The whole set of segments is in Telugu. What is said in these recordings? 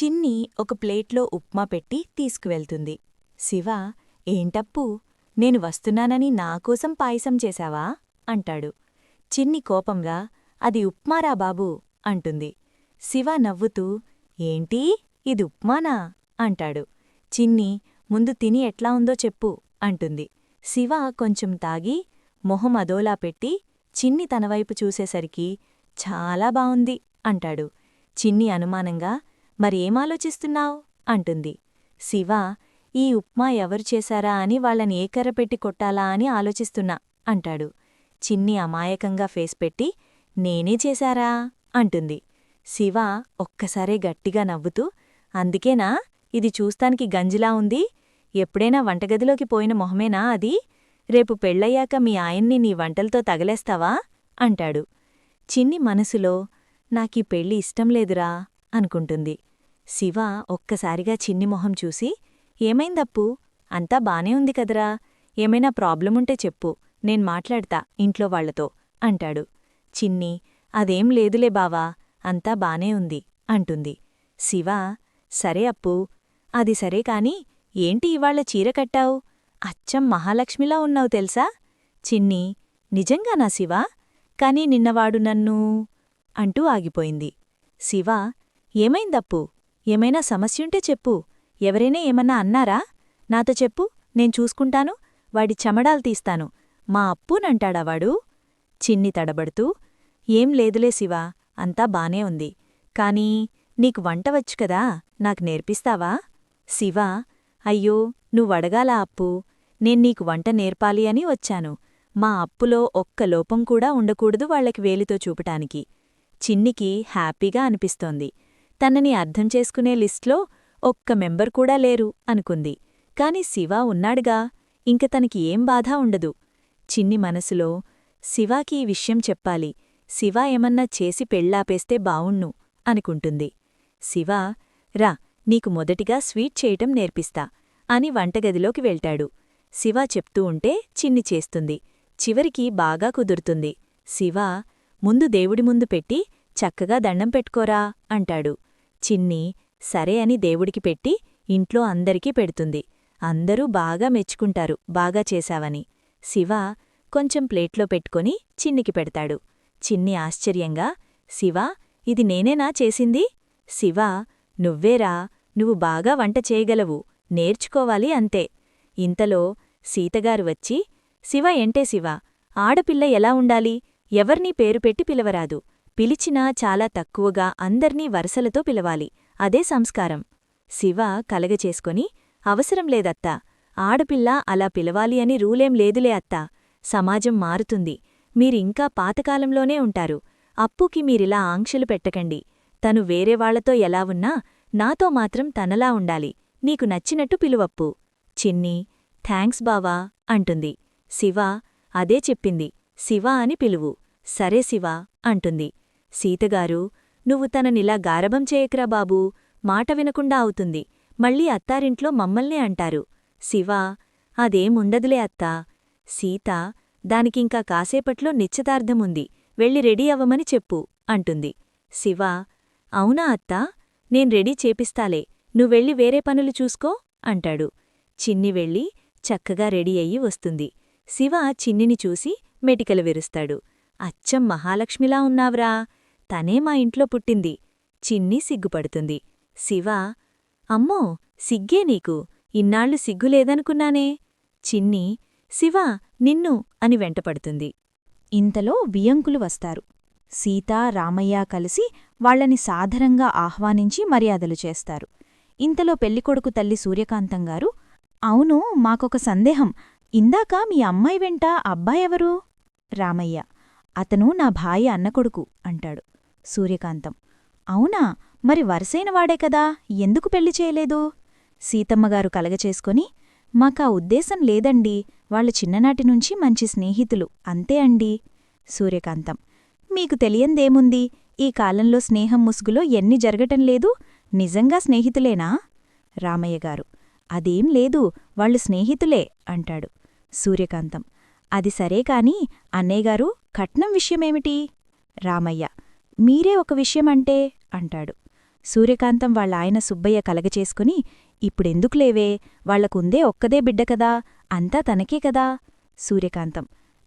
చిన్ని ఒక ప్లేట్లో ఉప్మా పెట్టి తీసుకువెళ్తుంది. శివ, ఏంటప్పు, నేను వస్తున్నానని నాకోసం పాయసం చేశావా అంటాడు. చిన్ని కోపంగా, అది ఉప్మారా బాబూ అంటుంది. శివ నవ్వుతూ, ఏంటీ, ఇది ఉప్మానా అంటాడు. చిన్ని, ముందు తిని ఎట్లా ఉందో చెప్పు అంటుంది. శివ కొంచెం తాగి మొహం అదోలా పెట్టి చిన్ని తనవైపు చూసేసరికి చాలా బావుంది అంటాడు. చిన్ని అనుమానంగా, మరేమాలోచిస్తున్నావ్ అంటుంది. శివ, ఈ ఉప్మా ఎవరు చేశారా అని వాళ్ళని ఏకర్రపెట్టి కొట్టాలా అని ఆలోచిస్తున్నా అంటాడు. చిన్ని అమాయకంగా ఫేస్ పెట్టి, నేనే చేశారా అంటుంది. శివ ఒక్కసారే గట్టిగా నవ్వుతూ, అందుకేనా ఇది చూస్తానికి గంజిలా ఉంది? ఎప్పుడైనా వంటగదిలోకి పోయిన మొహమేనా అది? రేపు పెళ్ళయ్యాక మీ ఆయన్ని నీ వంటలతో తగలేస్తావా అంటాడు. చిన్ని మనసులో, నాకీ పెళ్ళి ఇష్టంలేదురా అనుకుంటుంది. శివ ఒక్కసారిగా చిన్ని మొహం చూసి, ఏమైందప్పు, అంతా బానే ఉంది కదరా, ఏమైనా ప్రాబ్లముంటే చెప్పు, నేను మాట్లాడతా ఇంట్లో వాళ్లతో అంటాడు. చిన్ని, అదేం లేదులే బావా, అంతా బానే ఉంది అంటుంది. శివ, సరే అప్పు, అది సరే కాని ఏంటి ఇవాళ చీర కట్టావు? అచ్చం మహాలక్ష్మిలా ఉన్నావు తెల్సా? చిన్ని, నిజంగానా శివ? కాని నిన్నవాడు నన్ను అంటూ ఆగిపోయింది. శివ, ఏమైందప్పు, ఏమైనా సమస్యుంటే చెప్పు, ఎవరైనా ఏమన్నా అన్నారా? నాతో చెప్పు, నేను చూసుకుంటాను, వాడి చెమడాలు తీస్తాను, మా అప్పునంటాడావాడు? చిన్ని తడబడుతూ, ఏం లేదులే శివ, అంతా బానే ఉంది. కానీ నీకు వంటవచ్చు కదా, నాకు నేర్పిస్తావా? శివ, అయ్యో, నువ్వడగాలా అప్పు, నేన్నీకు వంట నేర్పాలి అని వచ్చాను. మా అప్పులో ఒక్క లోపం కూడా ఉండకూడదు వాళ్లకి వేలితో చూపటానికి. చిన్నికి హ్యాపీగా అనిపిస్తోంది. తనని అర్థం చేసుకునే లిస్ట్లో ఒక్క మెంబర్ కూడా లేరు అనుకుంది. కాని శివ ఉన్నాడుగా, ఇంక తనకి ఏం బాధ ఉండదు. చిన్ని మనసులో, శివాకి ఈ విషయం చెప్పాలి, శివ ఏమన్నా చేసి పెళ్ళాపేస్తే బావుణ్ణు అనుకుంటుంది. శివ, రా, నీకు మొదటిగా స్వీట్ చేయటం నేర్పిస్తా అని వంటగదిలోకి వెళ్తాడు. శివ చెప్తూ ఉంటే చిన్ని చేస్తుంది. చివరికి బాగా కుదురుతుంది. శివ, ముందు దేవుడి ముందు పెట్టి చక్కగా దండం పెట్టుకోరా అంటాడు. చిన్ని సరే అని దేవుడికి పెట్టి ఇంట్లో అందరికీ పెడుతుంది. అందరూ బాగా మెచ్చుకుంటారు బాగా చేశావని. శివ కొంచెం ప్లేట్లో పెట్టుకొని చిన్నికి పెడతాడు. చిన్ని ఆశ్చర్యంగా, శివ, ఇది నేనేనా చేసింది? శివ, నువ్వేరా, నువ్వు బాగా వంట చేయగలవు, నేర్చుకోవాలి అంతే. ఇంతలో సీతగారు వచ్చి, శివ ఏంటే శివ, ఆడపిల్ల ఎలా ఉండాలి, ఎవర్నీ పేరు పెట్టి పిలవరాదు, పిలిచినా చాలా తక్కువగా అందర్నీ వరసలతో పిలవాలి, అదే సంస్కారం. శివ కలగచేసుకొని, అవసరం లేదత్తా, ఆడపిల్ల అలా పిలవాలి అని రూలేం లేదులే అత్తా, సమాజం మారుతుంది, మీరింకా పాతకాలంలోనే ఉంటారు, అప్పుకి మీరిలా ఆంక్షలు పెట్టకండి, తను వేరేవాళ్లతో ఎలా ఉన్నా నాతో మాత్రం తనలా ఉండాలి, నీకు నచ్చినట్టు పిలువప్పు. చిన్ని, థాంక్స్ బావా అంటుంది. శివ, అదే చెప్పింది, శివ అని పిలువు. సరే శివ అంటుంది. సీతగారు, నువ్వు తననిలా గారభం చేయకురా బాబూ, మాట వినకుండా అవుతుంది, మళ్ళీ అత్తారింట్లో మమ్మల్నే అంటారు. శివ, అదేముండదులే అత్తా. సీత, దానికింకా కాసేపట్లో నిశ్చితార్థముంది, వెళ్ళి రెడీ అవ్వమని చెప్పు అంటుంది. శివ, అవునా అత్తా, నేను రెడీ చేపిస్తాలే, నువ్వెళ్ళి వేరే పనులు చూసుకో అంటాడు. చిన్ని వెళ్ళి చక్కగా రెడీ అయ్యి వస్తుంది. శివ చిన్నిని చూసి మెటికలు విరుస్తాడు. అచ్చం మహాలక్ష్మిలా ఉన్నావ్రా, తనే మా ఇంట్లో పుట్టింది. చిన్ని సిగ్గుపడుతుంది. శివ, అమ్మో, సిగ్గే నీకు, ఇన్నాళ్లు సిగ్గులేదనుకున్నానే. చిన్ని, శివ, నిన్ను అని వెంటపడుతుంది. ఇంతలో వియంకులు వస్తారు. సీత రామయ్య కలిసి వాళ్లని సాదరంగా ఆహ్వానించి మర్యాదలు చేస్తారు. ఇంతలో పెళ్ళికొడుకు తల్లి సూర్యకాంతంగారు, అవును, మాకొక సందేహం, ఇందాక మీ అమ్మాయి వెంట అబ్బాయెవరు? రామయ్య, అతను నా భాయి అన్నకొడుకు అంటాడు. సూర్యకాంతం, అవునా, మరి వరసైనవాడే కదా, ఎందుకు పెళ్లి చేయలేదు? సీతమ్మగారు కలగచేసుకొని, మాకా ఉద్దేశం లేదండీ, వాళ్ళు చిన్ననాటినుంచి మంచి స్నేహితులు, అంతే అండీ. సూర్యకాంతం, మీకు తెలియందేముంది, ఈ కాలంలో స్నేహం ముసుగులో ఎన్ని జరగటంలేదు, నిజంగా స్నేహితులేనా? రామయ్యగారు, అదేం లేదు, వాళ్ళు స్నేహితులే అంటాడు. సూర్యకాంతం, అది సరే కాని అన్నయ్యగారు, కట్నం విషయమేమిటి? రామయ్య, మీరే ఒక విషయమంటే అంటాడు. సూర్యకాంతం వాళ్ళాయన సుబ్బయ్య కలగచేసుకుని, ఇప్పుడెందుకులేవే, వాళ్లకుందే ఒక్కదే బిడ్డ కదా, అంతా తనకే కదా. సూర్యకాంతం: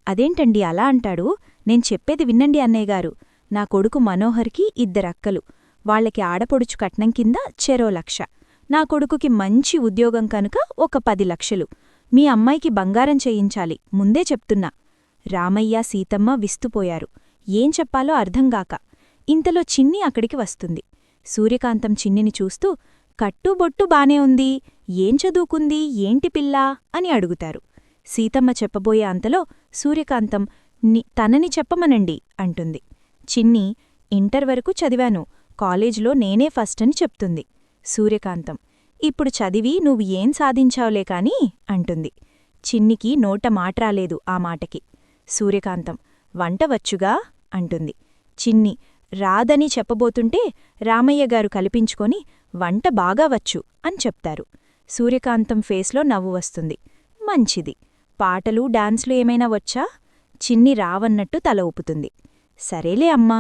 అదేంటండి అలా అంటాడు? నేను చెప్పేది విన్నండి అన్నయ్యగారు. నా కొడుకు మనోహర్కి 2 అక్కలు. వాళ్లకి ఆడపొడుచు కట్నం కింద చెరో 1,00,000. నా కొడుకుకి మంచి ఉద్యోగం కనుక ఒక 10 లక్షలు. మీ అమ్మాయికి బంగారం చేయించాలి, ముందే చెప్తున్నా. రామయ్య, సీతమ్మ విస్తుపోయారు. ఏం చెప్పాలో అర్థంగాక. ఇంతలో చిన్ని అక్కడికి వస్తుంది. సూర్యకాంతం చిన్నిని చూస్తూ, కట్టుబొట్టు బానే ఉంది, ఏం చదువుకుంది, ఏంటి పిల్లా అని అడుగుతారు. సీతమ్మ చెప్పబోయే అంతలో సూర్యకాంతం తనని చెప్పమనండి అంటుంది. చిన్ని: ఇంటర్ వరకు చదివాను, కాలేజీలో నేనే ఫస్ట్ అని చెప్తుంది. సూర్యకాంతం: ఇప్పుడు చదివి నువ్వు ఏం సాధించావులే కాని అంటుంది. చిన్నికి నోట మాట్రాలేదు ఆ మాటకి. సూర్యకాంతం: వంట వచ్చుగా అంటుంది. చిన్ని రాదని చెప్పబోతుంటే రామయ్యగారు కల్పించుకొని వంట బాగా వచ్చు అని చెప్తారు. సూర్యకాంతం ఫేస్లో నవ్వు వస్తుంది. మంచిది. పాటలు, డాన్సులు ఏమైనా వచ్చా? చిన్ని రావన్నట్టు తల ఊపుతుంది. సరేలే అమ్మా.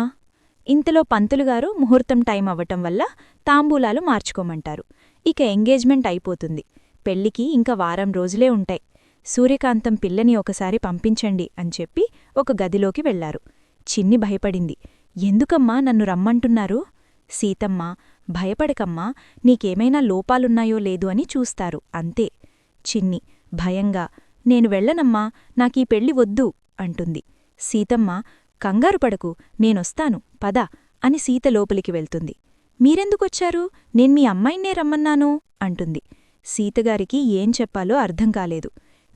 ఇంతలో పంతులుగారు ముహూర్తం టైం అవ్వటం వల్ల తాంబూలాలు మార్చుకోమంటారు. ఇక ఎంగేజ్మెంట్ అయిపోతుంది. పెళ్లికి ఇంక వారం రోజులే ఉంటాయి. సూర్యకాంతం పిల్లని ఒకసారి పంపించండి అని చెప్పి ఒక గదిలోకి వెళ్లారు. చిన్ని భయపడింది. ఎందుకమ్మా నన్ను రమ్మంటున్నారు? సీతమ్మ: భయపడకమ్మా, నీకేమైనా లోపాలున్నాయో లేదు అని చూస్తారు, అంతే. చిన్ని భయంగా: నేను వెళ్ళనమ్మా, నాకీ పెళ్లి వద్దు అంటుంది. సీతమ్మ: కంగారు పడకు, నేనొస్తాను, పద అని సీత లోపలికి వెళ్తుంది. మీరెందుకొచ్చారు? నేను మీ అమ్మాయిన్నే రమ్మన్నాను అంటుంది. సీతగారికి ఏం చెప్పాలో అర్థం కాలేదు.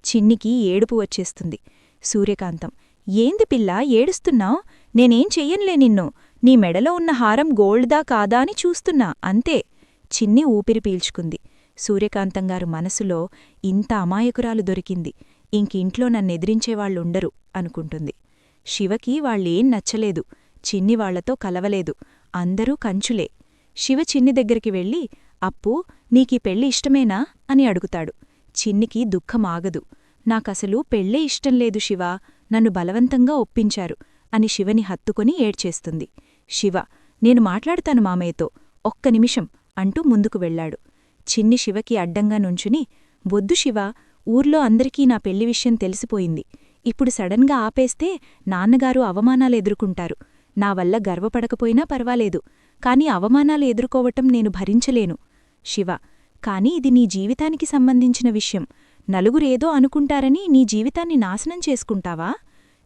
చిన్నికి ఏడుపు వచ్చేస్తుంది. సూర్యకాంతం: ఏంది పిల్లా ఏడుస్తున్నావ్? నేనేం చెయ్యన్లే నిన్ను. నీ మెడలో ఉన్న హారం గోల్డ్దా కాదా అని చూస్తున్నా, అంతే. చిన్ని ఊపిరి పీల్చుకుంది. సూర్యకాంతంగారు మనసులో ఇంత అమాయకురాలు దొరికింది, ఇంకింట్లో నన్నెదిరించేవాళ్లుండరు అనుకుంటుంది. శివకి వాళ్ళేం నచ్చలేదు. చిన్ని వాళ్లతో కలవలేదు. అందరూ కంచులే. శివ చిన్ని దగ్గరికి వెళ్ళి, అప్పూ, నీకీ పెళ్లి ఇష్టమేనా అని అడుగుతాడు. చిన్నికి దుఃఖమాగదు. నాకసలు పెళ్ళే ఇష్టంలేదు శివా, నన్ను బలవంతంగా ఒప్పించారు అని శివని హత్తుకొని ఏడ్చేస్తుంది. శివ: నేను మాట్లాడతాను మామయ్యతో, ఒక్క నిమిషం అంటూ ముందుకు వెళ్లాడు. చిన్ని శివకి అడ్డంగా నుంచుని, వద్దు శివా, ఊర్లో అందరికీ నా పెళ్లి విషయం తెలిసిపోయింది. ఇప్పుడు సడన్గా ఆపేస్తే నాన్నగారు అవమానాలు ఎదుర్కొంటారు. నా వల్ల గర్వపడకపోయినా పర్వాలేదు, కాని అవమానాలు ఎదుర్కోవటం నేను భరించలేను. శివ: కాని ఇది నీ జీవితానికి సంబంధించిన విషయం. నలుగురేదో అనుకుంటారని నీ జీవితాన్ని నాశనం చేసుకుంటావా?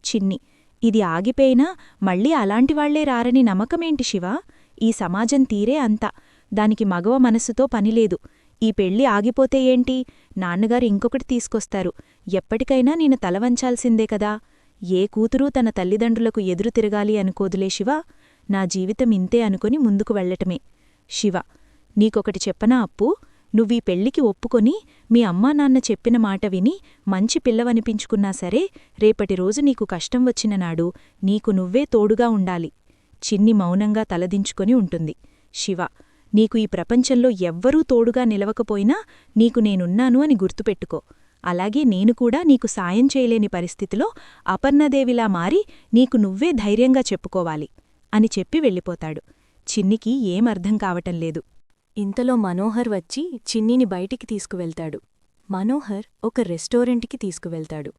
చిన్ని: ఇది ఆగిపోయినా మళ్ళీ అలాంటివాళ్లే రారని నమ్మకమేంటి శివా? ఈ సమాజం తీరే అంతా. దానికి మగవ మనస్సుతో పనిలేదు. ఈ పెళ్లి ఆగిపోతే ఏంటి? నాన్నగారు ఇంకొకటి తీసుకొస్తారు. ఎప్పటికైనా నేను తలవంచాల్సిందే కదా. ఏ కూతురూ తన తల్లిదండ్రులకు ఎదురు తిరగాలి అనుకోదులే శివా. నా జీవితం ఇంతే అనుకుని ముందుకు వెళ్లటమే. శివ: నీకొకటి చెప్పనా అప్పూ? నువ్వీ పెళ్లికి ఒప్పుకొని మీ అమ్మానాన్న చెప్పిన మాట విని మంచి పిల్లవనిపించుకున్నా సరే, రేపటి రోజు నీకు కష్టం వచ్చిన నాడు నీకు నువ్వే తోడుగా ఉండాలి. చిన్ని మౌనంగా తలదించుకొని ఉంటుంది. శివ: నీకు ఈ ప్రపంచంలో ఎవ్వరూ తోడుగా నిలవకపోయినా నీకు నేనున్నాను అని గుర్తుపెట్టుకో. అలాగే నేను కూడా నీకు సాయం చేయలేని పరిస్థితిలో అపర్ణదేవిలా మారి నీకు నువ్వే ధైర్యంగా చెప్పుకోవాలి అని చెప్పి వెళ్ళిపోతాడు. చిన్నికి ఏమర్థం కావటంలేదు. ఇంతలో మనోహర్ వచ్చి చిన్నిని బయటికి తీసుకువెళ్తాడు. మనోహర్ ఒక రెస్టారెంట్కి తీసుకువెళ్తాడు.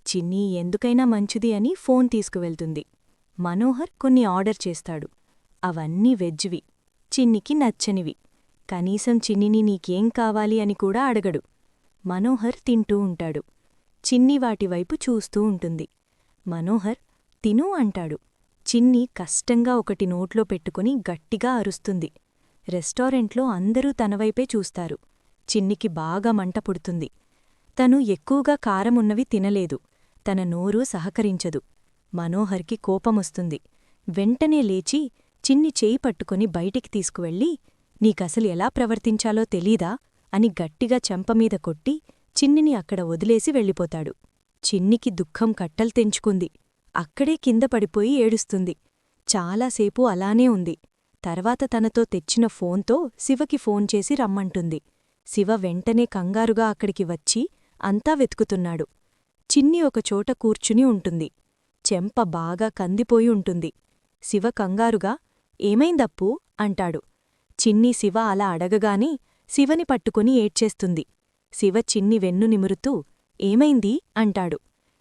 చిన్ని ఎందుకైనా మంచిది అని ఫోన్ తీసుకువెళ్తుంది. మనోహర్ కొన్ని ఆర్డర్ చేస్తాడు. అవన్నీ వెజ్వి, చిన్నికి నచ్చనివి. కనీసం చిన్నిని నీకేం కావాలి అని కూడా అడగడు. మనోహర్ తింటూ ఉంటాడు. చిన్ని వాటివైపు చూస్తూ ఉంటుంది. మనోహర్ తిను అంటాడు. చిన్ని కష్టంగా ఒకటి నోట్లో పెట్టుకుని గట్టిగా అరుస్తుంది. రెస్టారెంట్లో అందరూ తనవైపే చూస్తారు. చిన్నికి బాగా మంట పుడుతుంది. తను ఎక్కువగా కారమున్నవి తినలేదు. తన నోరు సహకరించదు. మనోహర్కి కోపమొస్తుంది. వెంటనే లేచి చిన్ని చేయి పట్టుకుని బయటికి తీసుకువెళ్ళి, నీకసలు ఎలా ప్రవర్తించాలో తెలీదా అని గట్టిగా చెంపమీద కొట్టి చిన్నిని అక్కడ వదిలేసి వెళ్ళిపోతాడు. చిన్నికి దుఃఖం కట్టలు తెంచుకుంది. అక్కడే కింద పడిపోయి ఏడుస్తుంది. చాలాసేపు అలానే ఉంది. తర్వాత తనతో తెచ్చిన ఫోన్తో శివకి ఫోన్ చేసి రమ్మంటుంది. శివ వెంటనే కంగారుగా అక్కడికి వచ్చి అంతా వెతుకుతున్నాడు. చిన్ని ఒకచోట కూర్చుని ఉంటుంది. చెంప బాగా కందిపోయి ఉంటుంది. శివ కంగారుగా ఏమైందప్పూ అంటాడు. చిన్ని శివ అలా అడగగానే శివని పట్టుకుని ఏడ్చేస్తుంది. శివ చిన్ని వెన్ను నిమురుతూ ఏమైంది అంటాడు.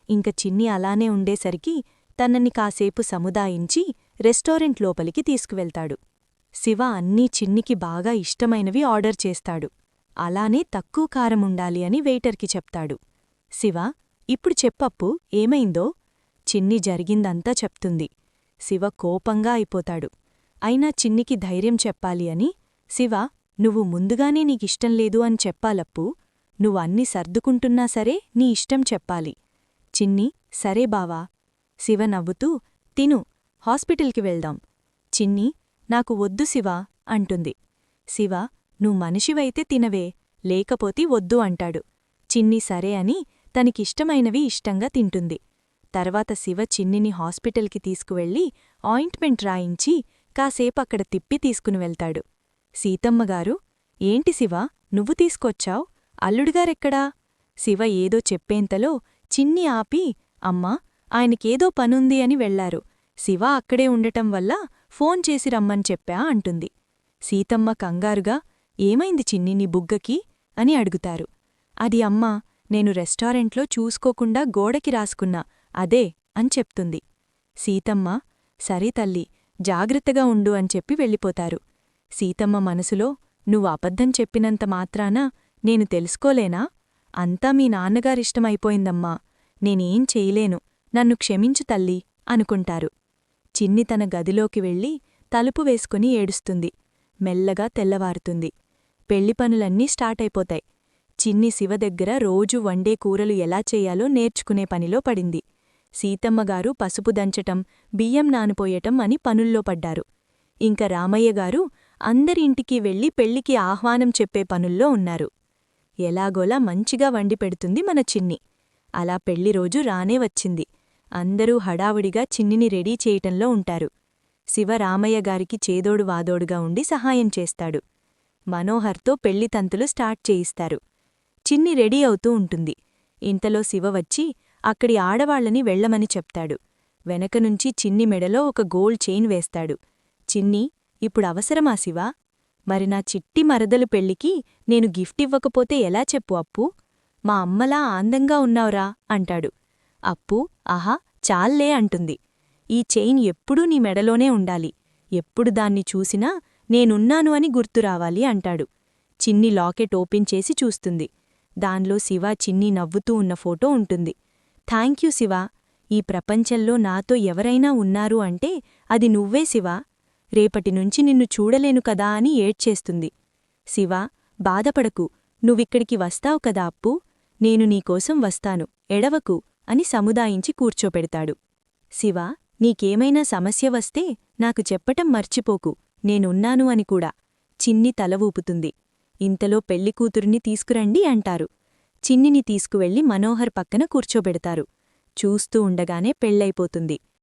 ఇంక చిన్ని అలానే ఉండేసరికి తనని కాసేపు సముదాయించి రెస్టారెంట్ లోపలికి తీసుకువెళ్తాడు. శివ అన్నీ చిన్నికి బాగా ఇష్టమైనవి ఆర్డర్ చేస్తాడు. అలానే తక్కువ కారముండాలి అని వెయిటర్కి చెప్తాడు. శివ, ఇప్పుడు చెప్పప్పు ఏమైందో? చిన్ని జరిగిందంతా చెప్తుంది. శివ కోపంగా అయిపోతాడు. అయినా చిన్నికి ధైర్యం చెప్పాలి అని, శివ, నువ్వు ముందుగానే నీకిష్టం లేదు అని చెప్పాలప్పు. నువ్వు అన్ని సర్దుకుంటున్నా సరే నీ ఇష్టం చెప్పాలి. చిన్ని, సరే బావా. శివ నవ్వుతూ, తిను, హాస్పిటల్కి వెళ్దాం. చిన్ని, నాకు వద్దు శివా అంటుంది. శివ, నువ్వు మనిషివైతే తినవే, లేకపోతే వద్దు అంటాడు. చిన్ని సరే అని తనకిష్టమైనవి ఇష్టంగా తింటుంది. తర్వాత శివ చిన్నిని హాస్పిటల్కి తీసుకువెళ్ళి ఆయింట్మెంట్ రాయించి కాసేపక్కడ తిప్పి తీసుకుని వెళ్తాడు. సీతమ్మగారు, ఏంటి శివ, నువ్వు తీసుకొచ్చావ్? అల్లుడిగారెక్కడా? శివ ఏదో చెప్పేంతలో చిన్ని ఆపి, అమ్మా, ఆయనకేదో పనుంది అని వెళ్లారు. శివ అక్కడే ఉండటం వల్ల ఫోన్ చేసి రమ్మని చెప్పా అంటుంది. సీతమ్మ కంగారుగా, ఏమైంది చిన్ని నీ బుగ్గకి అని అడుగుతారు. అది అమ్మా, నేను రెస్టారెంట్లో చూసుకోకుండా గోడకి రాసుకున్నా, అదే అని చెప్తుంది. సీతమ్మ, సరే తల్లి, జాగ్రత్తగా ఉండు అని చెప్పి వెళ్ళిపోతారు. సీతమ్మ మనసులో, నువ్వు అబద్ధం చెప్పినంత మాత్రాన నేను తెలుసుకోలేనా? అంతా మీ నాన్నగారిష్టమైపోయిందమ్మా, నేనేం చెయ్యలేను, నన్ను క్షమించు తల్లి అనుకుంటారు. చిన్ని తన గదిలోకి వెళ్ళి తలుపు వేసుకుని ఏడుస్తుంది. మెల్లగా తెల్లవారుతుంది. పెళ్లిపనులన్నీ స్టార్టైపోతాయి. చిన్ని శివ దగ్గర రోజూ వండే కూరలు ఎలా చెయ్యాలో నేర్చుకునే పనిలో పడింది. సీతమ్మగారు పసుపు దంచటం, బియ్యం నానిపోయటం అని పనుల్లో పడ్డారు. ఇంక రామయ్యగారు అందరి ఇంటికి వెళ్లి పెళ్లికి ఆహ్వానం చెప్పే పనుల్లో ఉన్నారు. ఎలాగోలా మంచిగా వండి పెడుతుంది మన చిన్ని. అలా పెళ్లిరోజు రానే వచ్చింది. అందరూ హడావుడిగా చిన్నిని రెడీ చేయటంలో ఉంటారు. శివ రామయ్యగారికి చేదోడు వాదోడుగా ఉండి సహాయం చేస్తాడు. మనోహర్తో పెళ్లి తంతులు స్టార్ట్ చేయిస్తారు. చిన్ని రెడీ అవుతూ ఉంటుంది. ఇంతలో శివ వచ్చి అక్కడి ఆడవాళ్లని వెళ్లమని చెప్తాడు. వెనకనుంచి చిన్ని మెడలో ఒక గోల్డ్ చైన్ వేస్తాడు. చిన్ని, ఇప్పుడవసరమా శివా? మరి నా చిట్టి మరదలు పెళ్లికి నేను గిఫ్టివ్వకపోతే ఎలా చెప్పు అప్పు? మా అమ్మలా ఆందంగా ఉన్నావురా అంటాడు. అప్పు, ఆహా, చాల్లే అంటుంది. ఈ చైన్ ఎప్పుడూ నీ మెడలోనే ఉండాలి. ఎప్పుడు దాన్ని చూసినా నేనున్నాను అని గుర్తురావాలి అంటాడు. చిన్ని లాకెట్ ఓపెన్ చేసి చూస్తుంది. దాన్లో శివ చిన్ని నవ్వుతూ ఉన్న ఫోటో ఉంటుంది. థాంక్యూ శివా, ఈ ప్రపంచంలో నాతో ఎవరైనా ఉన్నారు అంటే అది నువ్వే శివా. రేపటినుంచి నిన్ను చూడలేను కదా అని ఏడ్చేస్తుంది. శివా, బాధపడకు, నువ్విక్కడికి వస్తావు కదా అప్పు, నేను నీకోసం వస్తాను, ఎడవకు అని సముదాయించి కూర్చోపెడతాడు. శివా, నీకేమైనా సమస్య వస్తే నాకు చెప్పటం మర్చిపోకు, నేనున్నాను అని కూడా. చిన్ని తల ఊపుతుంది. ఇంతలో పెళ్లికూతురిని తీసుకురండి అంటారు. చిన్నిని తీసుకువెళ్లి మనోహర్ పక్కన కూర్చోబెడతారు. చూస్తూ ఉండగానే పెళ్లైపోతుంది.